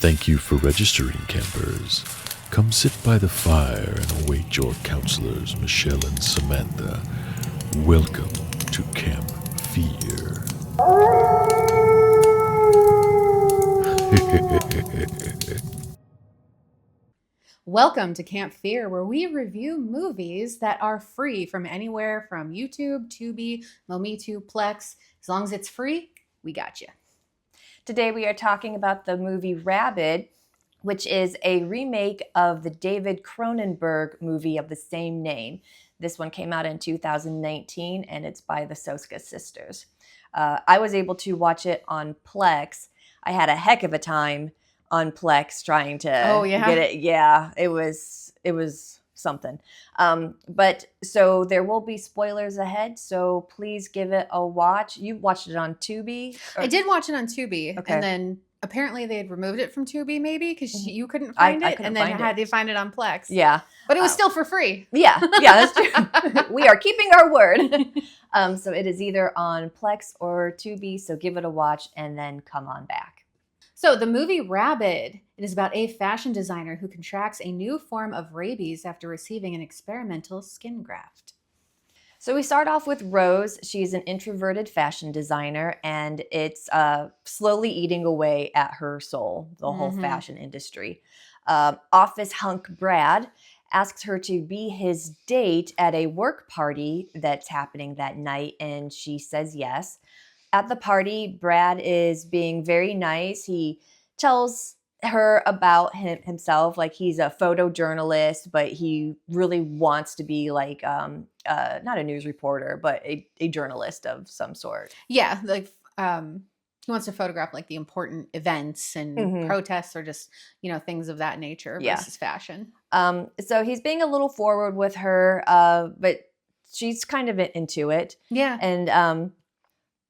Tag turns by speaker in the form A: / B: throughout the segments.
A: Thank you for registering, campers. Come sit by the fire and await your counselors, Michelle and Samantha. Welcome to Camp Fear.
B: Welcome to Camp Fear, where we review movies that are free from anywhere from YouTube, Tubi, Momitu, Plex. As long as it's free, we got you.
C: Today we are talking about the movie Rabid, which is a remake of the David Cronenberg movie of the same name. This one came out in 2019, and it's by the Soska Sisters. I was able to watch it on Plex. I had a heck of a time on Plex trying to get it. Yeah, it was something. But so there will be spoilers ahead, so please give it a watch. You watched it on Tubi?
B: I did watch it on Tubi,
C: Okay.
B: and then apparently they had removed it from Tubi, maybe because you couldn't find it, and then had to find it on Plex.
C: Yeah,
B: but it was still for free.
C: Yeah, that's true. We are keeping our word. So it is either on Plex or Tubi. So give it a watch and then come on back.
B: So the movie Rabid, it is about a fashion designer who contracts a new form of rabies after receiving an experimental skin graft.
C: So we start off with Rose. She's an introverted fashion designer, and it's slowly eating away at her soul, the whole fashion industry. Office hunk Brad asks her to be his date at a work party that's happening that night, and she says yes. At the party, Brad is being very nice. He tells her about himself, like he's a photojournalist, but he really wants to be like not a news reporter, but a journalist of some sort.
B: Yeah, like he wants to photograph like the important events and protests or just, things of that nature versus fashion.
C: So he's being a little forward with her, but she's kind of into it.
B: Yeah.
C: And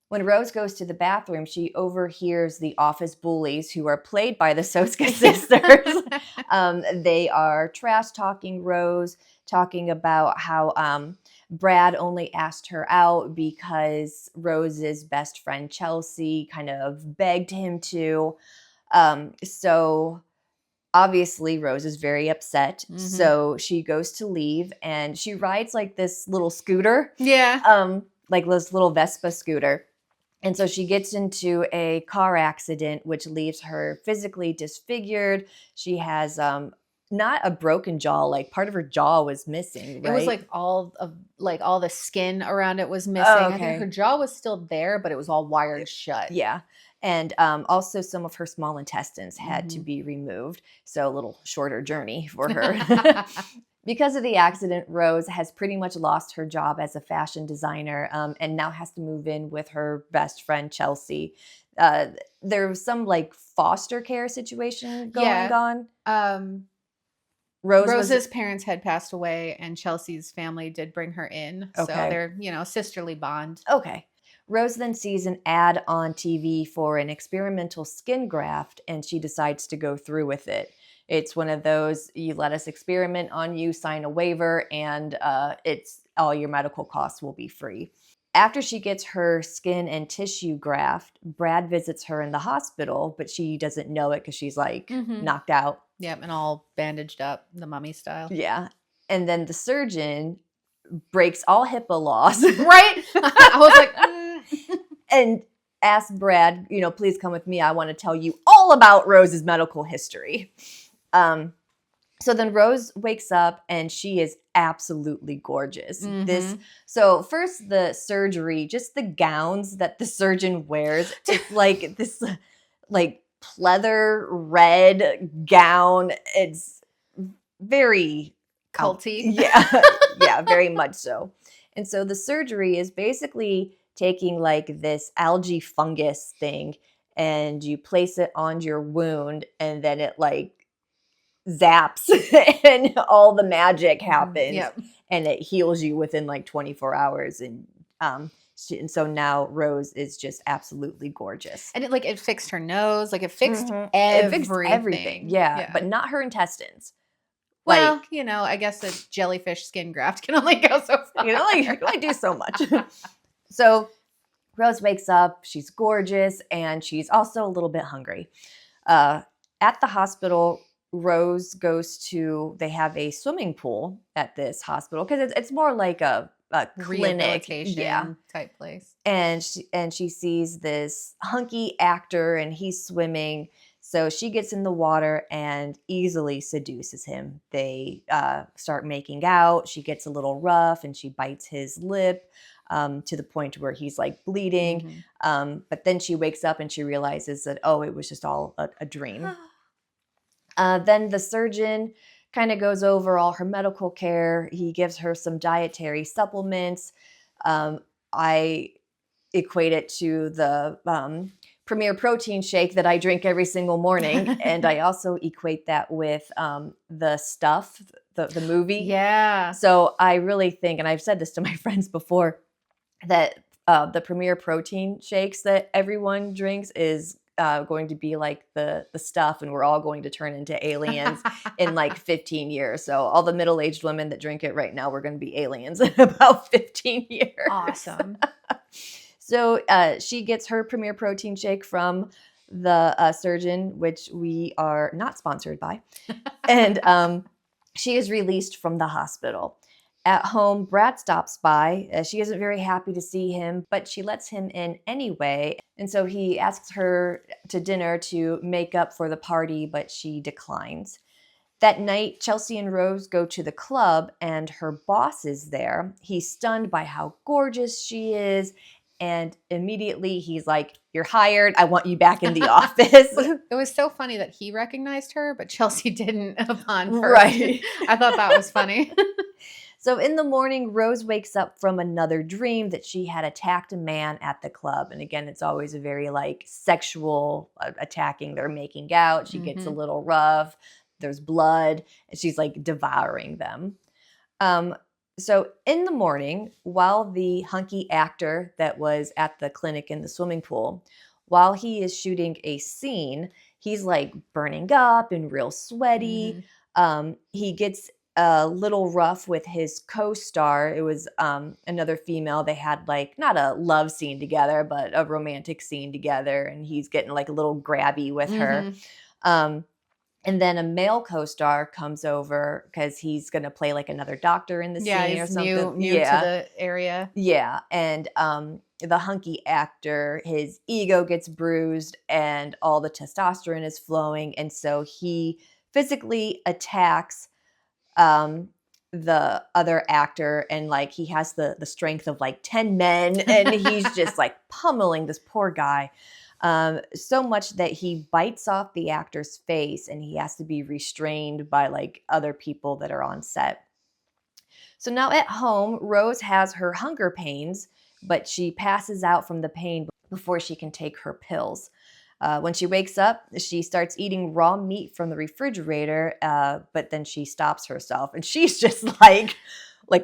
C: when Rose goes to the bathroom, she overhears the office bullies, who are played by the Soska Sisters. They are trash talking Rose, talking about how Brad only asked her out because Rose's best friend Chelsea kind of begged him to. So obviously Rose is very upset. So she goes to leave, and she rides like this little scooter.
B: Yeah.
C: Like this little Vespa scooter. And so she gets into a car accident, which leaves her physically disfigured. She has not a broken jaw, like part of her jaw was missing, right?
B: It was like all the skin around it was missing.
C: Oh, okay.
B: I think her jaw was still there, but it was all wired shut.
C: Yeah. And also some of her small intestines had to be removed. So a little shorter journey for her. Because of the accident, Rose has pretty much lost her job as a fashion designer and now has to move in with her best friend, Chelsea. There was some like foster care situation going on.
B: Rose's parents had passed away, and Chelsea's family did bring her in.
C: Okay.
B: So they're, sisterly bond.
C: Okay. Rose then sees an ad on TV for an experimental skin graft, and she decides to go through with it. It's one of those, you let us experiment on you, sign a waiver, and it's all your medical costs will be free. After she gets her skin and tissue graft, Brad visits her in the hospital, but she doesn't know it because she's like knocked out.
B: Yep, and all bandaged up, the mummy style.
C: Yeah. And then the surgeon breaks all HIPAA laws.
B: Right? I was like,
C: and asks Brad, please come with me. I want to tell you all about Rose's medical history. So then Rose wakes up, and she is absolutely gorgeous. So first the surgery, just the gowns that the surgeon wears, it's like this like pleather red gown. It's very
B: culty.
C: Yeah, very much so. And so the surgery is basically taking like this algae fungus thing, and you place it on your wound, and then it like zaps and all the magic happens. And it heals you within like 24 hours. And so now Rose is just absolutely gorgeous.
B: And it fixed her nose, like it fixed everything.
C: It fixed everything. Yeah, but not her intestines.
B: Well, I guess a jellyfish skin graft can only go so far.
C: You can only do so much. So Rose wakes up, she's gorgeous, and she's also a little bit hungry. At the hospital, Rose goes to, they have a swimming pool at this hospital because it's more like a clinic. Yeah.
B: Rehabilitation type place.
C: And she sees this hunky actor and he's swimming. So she gets in the water and easily seduces him. They start making out. She gets a little rough and she bites his lip to the point where he's like bleeding. But then she wakes up and she realizes that, oh, it was just all a dream. Then the surgeon kind of goes over all her medical care. He gives her some dietary supplements. I equate it to the Premier Protein shake that I drink every single morning. And I also equate that with The Stuff, the movie.
B: Yeah.
C: So I really think, and I've said this to my friends before, that the Premier Protein shakes that everyone drinks is going to be like the stuff, and we're all going to turn into aliens in like 15 years. So all the middle-aged women that drink it right now, we're going to be aliens in about 15 years.
B: Awesome.
C: So she gets her Premier Protein shake from the surgeon, which we are not sponsored by. And she is released from the hospital. At home, Brad stops by. She isn't very happy to see him, but she lets him in anyway. And so he asks her to dinner to make up for the party, but she declines. That night, Chelsea and Rose go to the club, and her boss is there. He's stunned by how gorgeous she is. And immediately he's like, "You're hired. I want you back in the office."
B: It was so funny that he recognized her, but Chelsea didn't upon first.
C: Right.
B: I thought that was funny.
C: So in the morning, Rose wakes up from another dream that she had attacked a man at the club. And again, it's always a very like sexual attacking. They're making out. She gets a little rough. There's blood. And she's like devouring them. So in the morning, while the hunky actor that was at the clinic in the swimming pool, while he is shooting a scene, he's like burning up and real sweaty. He gets a little rough with his co-star. It was another female. They had like not a love scene together, but a romantic scene together. And he's getting like a little grabby with her. And then a male co-star comes over because he's going to play like another doctor in the scene or something.
B: New to the area.
C: Yeah. And the hunky actor, his ego gets bruised and all the testosterone is flowing. And so he physically attacks the other actor, and like he has the strength of like 10 men, and he's just like pummeling this poor guy. So much that he bites off the actor's face and he has to be restrained by like other people that are on set. So now at home, Rose has her hunger pains, but she passes out from the pain before she can take her pills. When she wakes up, she starts eating raw meat from the refrigerator, but then she stops herself and she's just like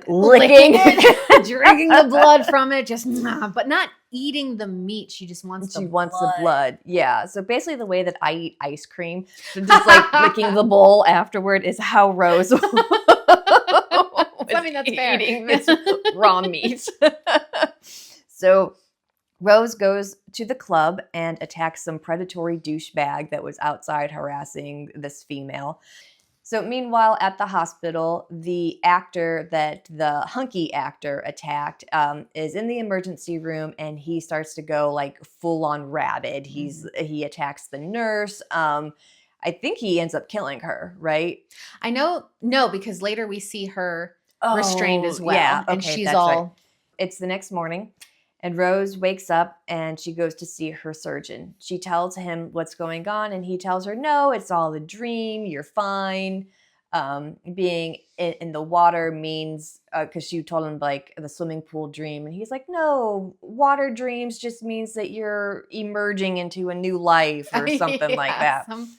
C: licking
B: it, drinking the blood from it, but not eating the meat. She just wants
C: the blood. Yeah. So basically the way that I eat ice cream, just like licking the bowl afterward, is how Rose
B: I mean, that's fair.
C: Eating this raw meat. So Rose goes to the club and attacks some predatory douchebag that was outside harassing this female. So meanwhile, at the hospital, the actor that the hunky actor attacked is in the emergency room, and he starts to go like full on rabid. He attacks the nurse. I think he ends up killing her, right?
B: I know, no, because later we see her restrained as well.
C: Yeah, okay,
B: and she's
C: that's
B: all.
C: Right. It's the next morning, and Rose wakes up and she goes to see her surgeon. She tells him what's going on, and he tells her, "No, it's all a dream. You're fine." Being in the water means, because she told him like the swimming pool dream, and he's like, "No, water dreams just means that you're emerging into a new life or something like that."
B: Some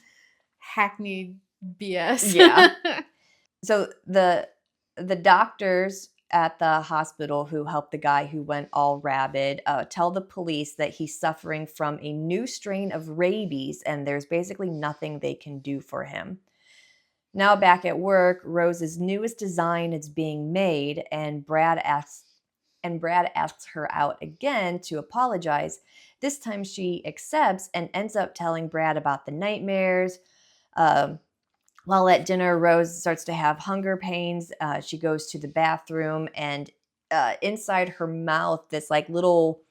B: hackneyed BS.
C: Yeah. So the doctors at the hospital who helped the guy who went all rabid tell the police that he's suffering from a new strain of rabies, and there's basically nothing they can do for him. Now back at work, Rose's newest design is being made, and Brad asks her out again to apologize. This time she accepts and ends up telling Brad about the nightmares. While at dinner, Rose starts to have hunger pains. She goes to the bathroom, and inside her mouth, this like little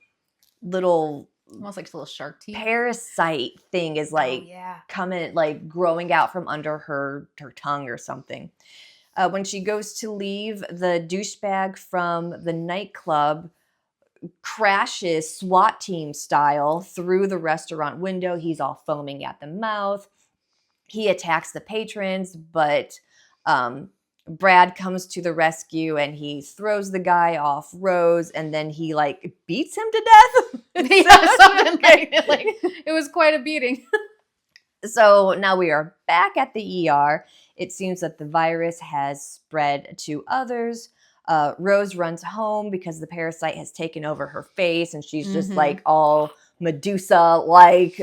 B: Almost like a little shark teeth.
C: parasite thing is like
B: yeah.
C: coming, like growing out from under her tongue or something. When she goes to leave, the douchebag from the nightclub crashes SWAT team style through the restaurant window. He's all foaming at the mouth. He attacks the patrons, but Brad comes to the rescue and he throws the guy off Rose, and then he like beats him to death.
B: Yeah, something like it was quite a beating.
C: So now we are back at the ER. It seems that the virus has spread to others. Rose runs home because the parasite has taken over her face, and she's just like all Medusa-like,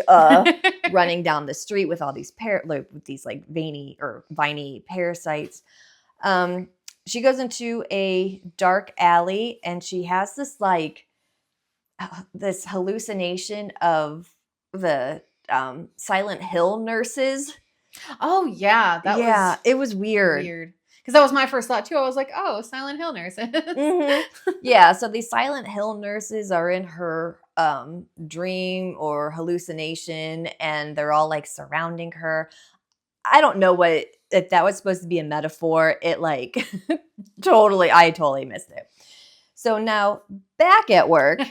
C: running down the street with all these like viney parasites. She goes into a dark alley, and she has this like this hallucination of the Silent Hill nurses.
B: Oh yeah,
C: it was weird.
B: Because that was my first thought too. I was like, oh, Silent Hill nurses.
C: Yeah, so these Silent Hill nurses are in her dream or hallucination, and they're all like surrounding her. I don't know if that was supposed to be a metaphor. It like I totally missed it. So now back at work,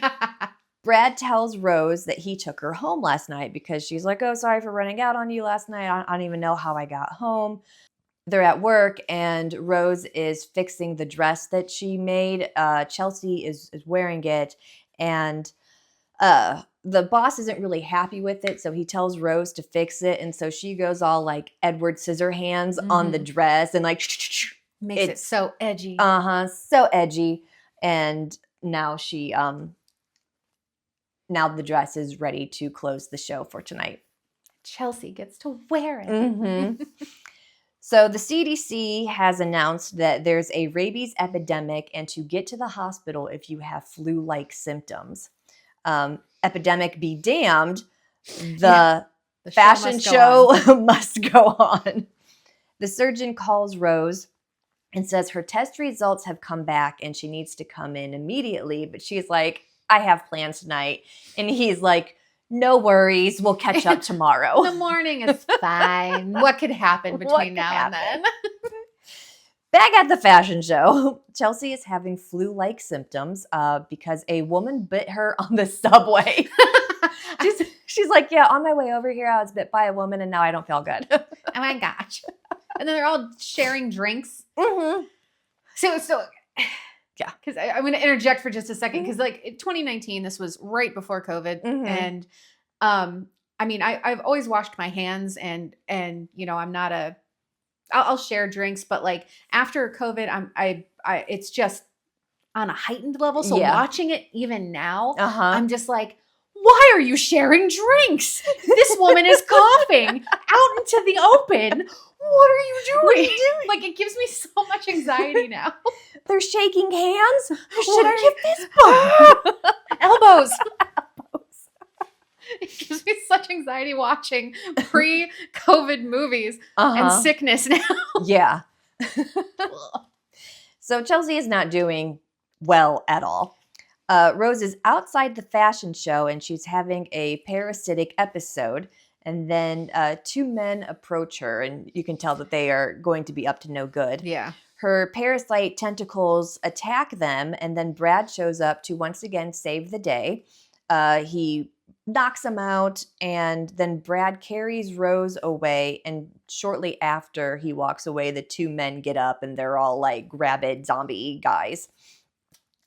C: Brad tells Rose that he took her home last night because she's like, oh, sorry for running out on you last night. I don't even know how I got home. They're at work, and Rose is fixing the dress that she made. Chelsea is wearing it, and the boss isn't really happy with it, so he tells Rose to fix it, and so she goes all like Edward Scissorhands on the dress and like
B: makes it so edgy.
C: So edgy. And now she now the dress is ready to close the show for tonight.
B: Chelsea gets to wear it.
C: So the CDC has announced that there's a rabies epidemic, and to get to the hospital if you have flu-like symptoms. Epidemic be damned, the fashion show must go on. The surgeon calls Rose and says her test results have come back and she needs to come in immediately, but she's like, I have plans tonight. And he's like, no worries, we'll catch up tomorrow.
B: The morning is fine. What could happen between now and then?
C: Back at the fashion show, Chelsea is having flu-like symptoms because a woman bit her on the subway. She's like, yeah, on my way over here, I was bit by a woman and now I don't feel good.
B: Oh my gosh. And then they're all sharing drinks. So yeah, because I'm going to interject for just a second, because like in 2019, this was right before COVID, and I mean, I've always washed my hands, and you know, I'm not I'll share drinks, but like after COVID, it's just on a heightened level. So watching it even now, I'm just like, why are you sharing drinks? This woman is coughing out into the open. What are you doing? Like, it gives me so much anxiety now.
C: They're shaking hands. Should I get fist bump?
B: Elbows. It gives me such anxiety watching pre-COVID movies and sickness now.
C: Yeah. So Chelsea is not doing well at all. Rose is outside the fashion show and she's having a parasitic episode. And then two men approach her, and you can tell that they are going to be up to no good.
B: Yeah.
C: Her parasite tentacles attack them, and then Brad shows up to once again save the day. He knocks him out, and then Brad carries Rose away, and shortly after he walks away, the two men get up, and they're all like rabid zombie guys.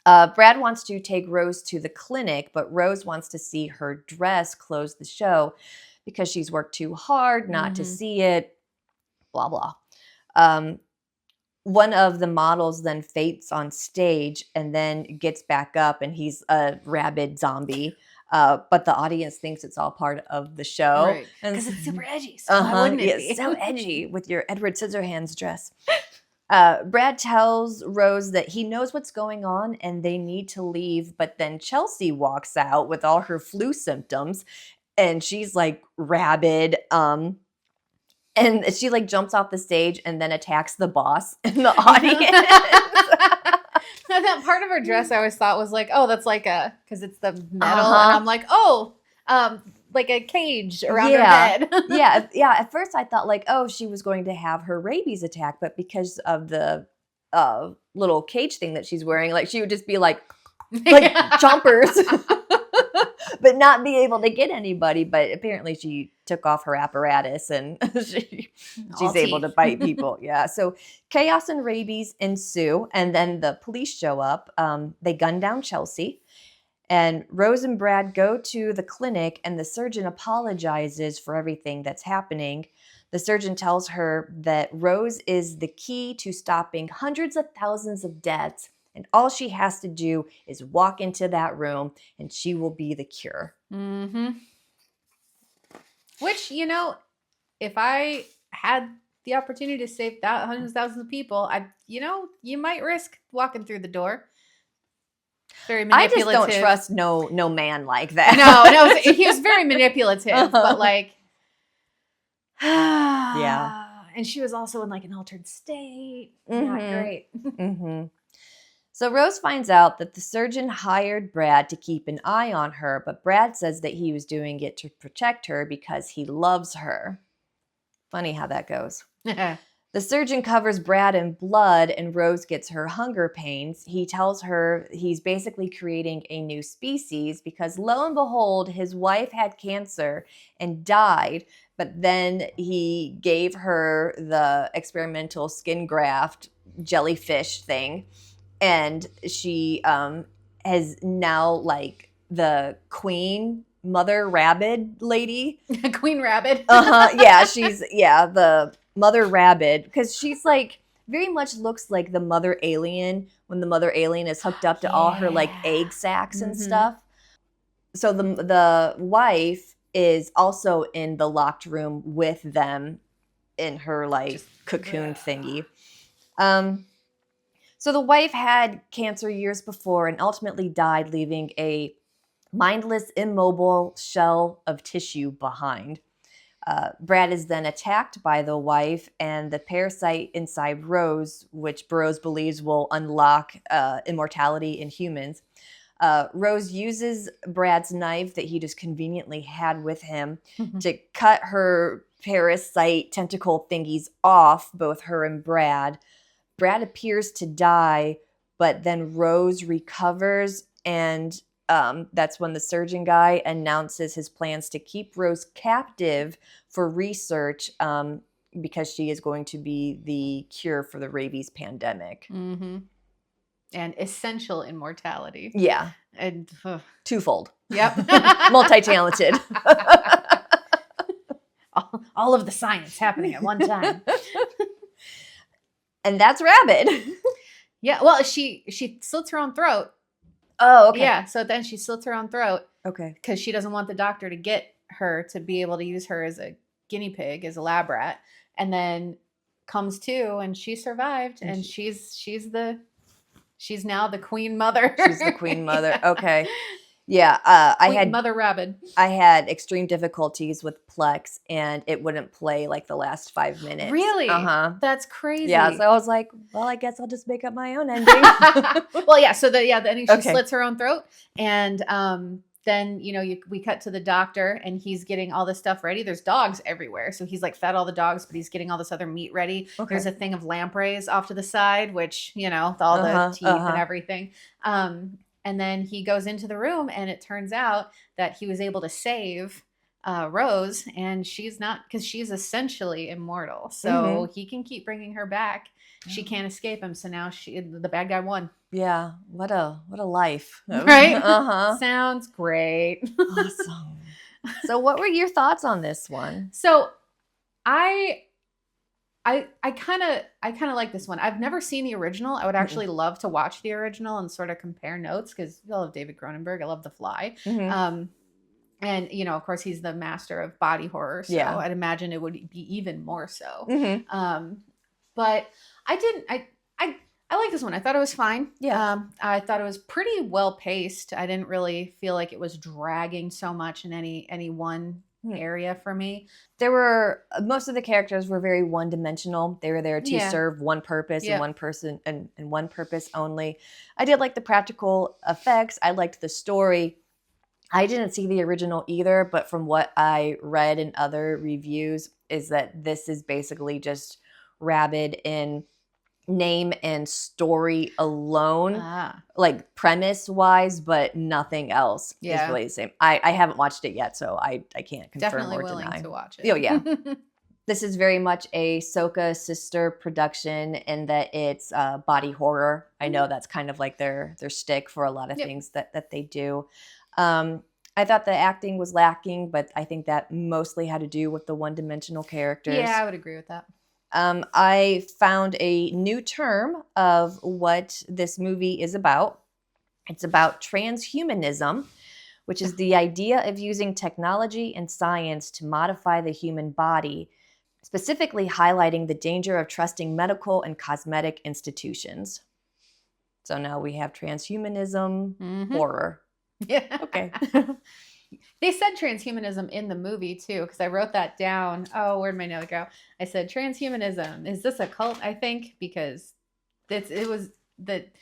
C: Brad wants to take Rose to the clinic, but Rose wants to see her dress close the show because she's worked too hard not to see it, blah, blah. One of the models then faints on stage and then gets back up, and he's a rabid zombie. But the audience thinks it's all part of the show.
B: Because it's super edgy. So why wouldn't it be?
C: So edgy with your Edward Scissorhands dress. Brad tells Rose that he knows what's going on and they need to leave. But then Chelsea walks out with all her flu symptoms. And she's like rabid. And And she like jumps off the stage and then attacks the boss in the audience.
B: That part of her dress I always thought was like, oh, that's like because it's the metal. And I'm like, oh, like a cage around her head.
C: Yeah. At first I thought like, oh, she was going to have her rabies attack, but because of the little cage thing that she's wearing, like she would just be like chompers, but not be able to get anybody. But apparently she took off her apparatus and she's able to bite people. Yeah. So chaos and rabies ensue, and then the police show up. They gun down Chelsea. And Rose and Brad go to the clinic, and the surgeon apologizes for everything that's happening. The surgeon tells her that Rose is the key to stopping hundreds of thousands of deaths, and all she has to do is walk into that room, and she will be the cure.
B: Mm-hmm. Which, if I had the opportunity to save hundreds of thousands of people, you might risk walking through the door. Very manipulative.
C: I just don't trust no man like that.
B: No, he was very manipulative, but like,
C: yeah.
B: And she was also in like an altered state. Not great.
C: Mm-hmm. So Rose finds out that the surgeon hired Brad to keep an eye on her, but Brad says that he was doing it to protect her because he loves her. Funny how that goes. The surgeon covers Brad in blood, and Rose gets her hunger pains. He tells her he's basically creating a new species because, lo and behold, his wife had cancer and died, but then he gave her the experimental skin graft jellyfish thing, and she has now like the queen mother Rabid lady.
B: Queen Rabid.
C: Yeah, she's the Mother Rabid, because she's like very much looks like the mother alien when the mother alien is hooked up to all her like egg sacs and stuff. So the wife is also in the locked room with them in her like cocoon thingy. So the wife had cancer years before and ultimately died, leaving a mindless, immobile shell of tissue behind. Brad is then attacked by the wife and the parasite inside Rose, which Burroughs believes will unlock immortality in humans. Rose uses Brad's knife that he just conveniently had with him to cut her parasite tentacle thingies off, both her and Brad. Brad appears to die, but then Rose recovers, and that's when the surgeon guy announces his plans to keep Rose captive for research because she is going to be the cure for the rabies pandemic.
B: Mm-hmm. And essential immortality.
C: Yeah.
B: And
C: twofold.
B: Yep.
C: Multi-talented.
B: all of the science happening at one time.
C: And that's Rabid.
B: Yeah. Well, she slits her own throat.
C: Oh, okay.
B: Yeah. So then she slits her own throat.
C: Okay.
B: Because she doesn't want the doctor to get her to be able to use her as a guinea pig, as a lab rat, and then comes to, and she survived, and she's now the queen mother.
C: She's the queen mother. Okay. Yeah. I had
B: Mother Rabid.
C: I had extreme difficulties with Plex, and it wouldn't play like the last 5 minutes.
B: Really?
C: Uh-huh.
B: That's crazy.
C: Yeah. So I was like, well, I guess I'll just make up my own ending.
B: Well, yeah. So then she slits her own throat, and then we cut to the doctor, and he's getting all this stuff ready. There's dogs everywhere, so he's like fed all the dogs, but he's getting all this other meat ready. Okay. There's a thing of lampreys off to the side, which with all the teeth and everything. And then he goes into the room, and it turns out that he was able to save Rose, and she's not, because she's essentially immortal. So he can keep bringing her back. She can't escape him. So now the bad guy won.
C: Yeah. What a life.
B: Right? Sounds great.
C: Awesome. So what were your thoughts on this one?
B: So I kind of like this one. I've never seen the original. I would actually love to watch the original and sort of compare notes, because I love David Cronenberg. I love The Fly. And of course, he's the master of body horror. So I'd imagine it would be even more so. But I like this one. I thought it was fine.
C: Yeah.
B: I thought it was pretty well paced. I didn't really feel like it was dragging so much in any one area for me.
C: There were most of the characters were very one-dimensional. They were there to serve one purpose and one person and one purpose only. I did like the practical effects. I liked the story. I didn't see the original either, but from what I read in other reviews is that this is basically just Rabid in name and story alone, like premise-wise, but nothing else is really the same. I haven't watched it yet, so I can't confirm
B: Definitely
C: or
B: willing
C: deny.
B: to watch it.
C: Oh, yeah. This is very much a Soska Sister production in that it's body horror. I know that's kind of like their shtick for a lot of things that they do. I thought the acting was lacking, but I think that mostly had to do with the one-dimensional characters.
B: Yeah, I would agree with that.
C: I found a new term of what this movie is about. It's about transhumanism, which is the idea of using technology and science to modify the human body, specifically highlighting the danger of trusting medical and cosmetic institutions. So now we have transhumanism, horror.
B: Yeah.
C: Okay.
B: They said transhumanism in the movie too, because I wrote that down. Oh, where'd my note go? I said transhumanism. Is this a cult? I think because it was that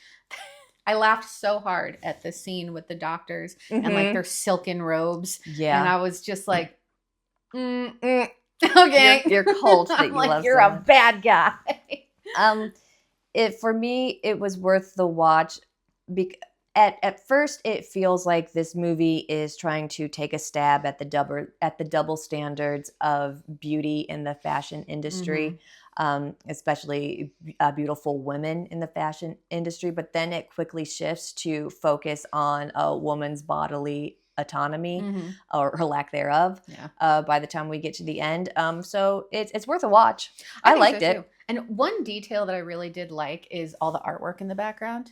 B: I laughed so hard at the scene with the doctors and like their silken robes. Yeah, and I was just like, okay,
C: your cult that you
B: like,
C: love.
B: You're a bad guy.
C: For me, it was worth the watch. At first, it feels like this movie is trying to take a stab at the double standards of beauty in the fashion industry, especially beautiful women in the fashion industry. But then it quickly shifts to focus on a woman's bodily autonomy or her lack thereof. By the time we get to the end, so it's worth a watch. I liked it.
B: Too. And one detail that I really did like is all the artwork in the background.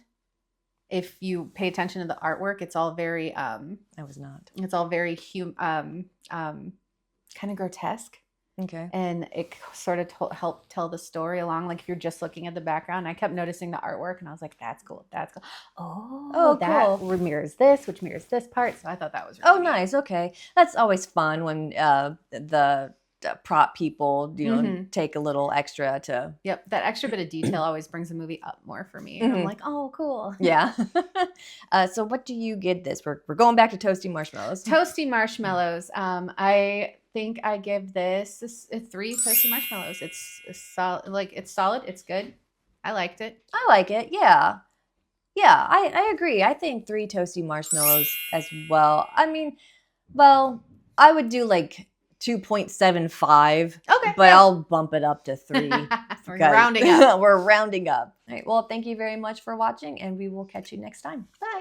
B: If you pay attention to the artwork, it's all very
C: I was not.
B: It's all very kind of grotesque.
C: Okay. And
B: it sort of helped tell the story along. Like if you're just looking at the background, I kept noticing the artwork and I was like, that's cool. That's cool. Oh, that
C: cool.
B: mirrors this, which mirrors this part. So I thought that was really neat.
C: Nice. Okay. That's always fun when the prop people, take a little extra to.
B: Yep, that extra bit of detail always brings the movie up more for me. I'm like, oh, cool.
C: Yeah. So what do you give this? We're going back to toasty marshmallows.
B: Toasty marshmallows. I think I give this 3 toasty marshmallows. It's solid. Like it's solid. It's good. I liked it.
C: I like it. Yeah. Yeah, I agree. I think 3 toasty marshmallows as well. I mean, well, I would do like 2.75.
B: Okay.
C: But I'll bump it up to 3.
B: We're rounding up.
C: We're rounding up. All right. Well, thank you very much for watching, and we will catch you next time.
B: Bye.